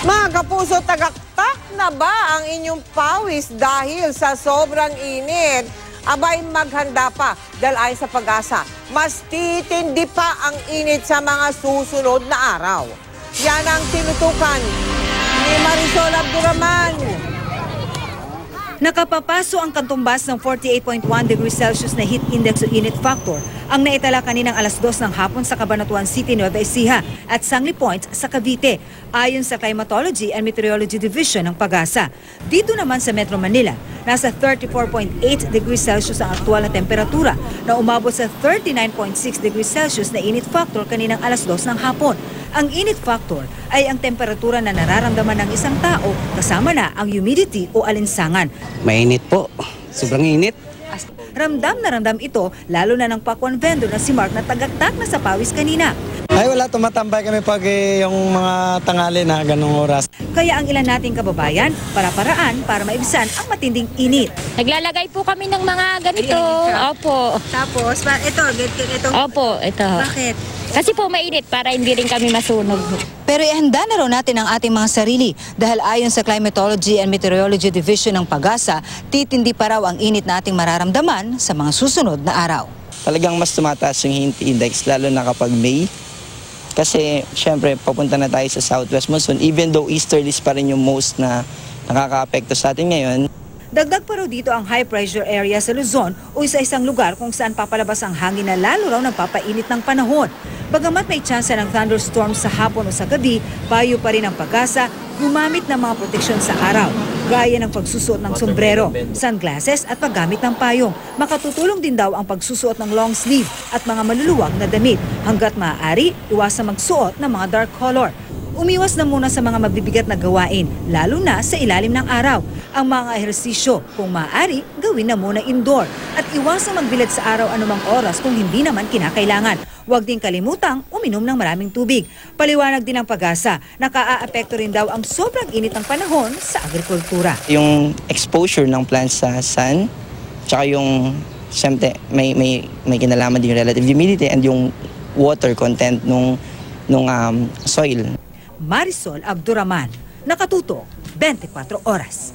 Mga kapuso, tagaktak na ba ang inyong pawis dahil sa sobrang init? Abay, maghanda pa dahil ayon sa Pag-asa, mas titindi pa ang init sa mga susunod na araw. Yan ang tinutukan ni Marisol Abduraman. Nakapapaso ang katumbas ng 48.1 degrees Celsius na heat index o init factor ang naitala kaninang alas 2 ng hapon sa Cabanatuan City, Nueva Ecija at Sangli Point sa Cavite, ayon sa Climatology and Meteorology Division ng Pag-asa. Dito naman sa Metro Manila, nasa 34.8 degrees Celsius ang aktual na temperatura na umabot sa 39.6 degrees Celsius na init factor kaninang alas 2 ng hapon. Ang init factor ay ang temperatura na nararamdaman ng isang tao kasama na ang humidity o alinsangan. Mainit po. Sobrang init. Ramdam na ramdam ito lalo na ng pakwan vendor na si Mark na tagaktak na sa pawis kanina. Ay wala, tumatambay kami pag yung mga tangali na ganung oras. Kaya ang ilan nating kababayan para-paraan para maibisan ang matinding init. Naglalagay po kami ng mga ganito. Opo. Tapos, ito. Opo, ito. Bakit? Kasi po mainit para hindi rin kami masunog. Pero ihanda na raw natin ang ating mga sarili dahil ayon sa Climatology and Meteorology Division ng Pag-asa, titindi pa raw ang init na ating mararamdaman sa mga susunod na araw. Talagang mas tumataas yung heat index lalo na kapag May. Kasi syempre papunta na tayo sa southwest monsoon even though easterlies pa rin yung most na nakaka-apekto sa atin ngayon. Dagdag pa raw dito ang high pressure area sa Luzon o isa-isang lugar kung saan papalabas ang hangin na lalo raw nagpapainit ng panahon. Bagamat may tsansa ng thunderstorm sa hapon o sa gabi, payo pa rin ang Pag-asa gumamit ng mga proteksyon sa araw, gaya ng pagsusuot ng sombrero, sunglasses at paggamit ng payong. Makatutulong din daw ang pagsusuot ng long sleeve at mga maluluwag na damit. Hanggat maaari, iwasan magsuot ng mga dark color. Umiwas na muna sa mga mabibigat na gawain, lalo na sa ilalim ng araw. Ang mga ehersisyo, kung maaari, gawin na muna indoor. At iwasang magbilad sa araw anumang oras kung hindi naman kinakailangan. Huwag din kalimutang uminom ng maraming tubig. Paliwanag din ng Pag-asa, nakaaapekto rin daw ang sobrang init ng panahon sa agrikultura. Yung exposure ng plants sa sun, tsaka yung, siyempre, may kinalaman din yung relative humidity and yung water content nung soil. Marisol Abduraman, Nakatutok, 24 Oras.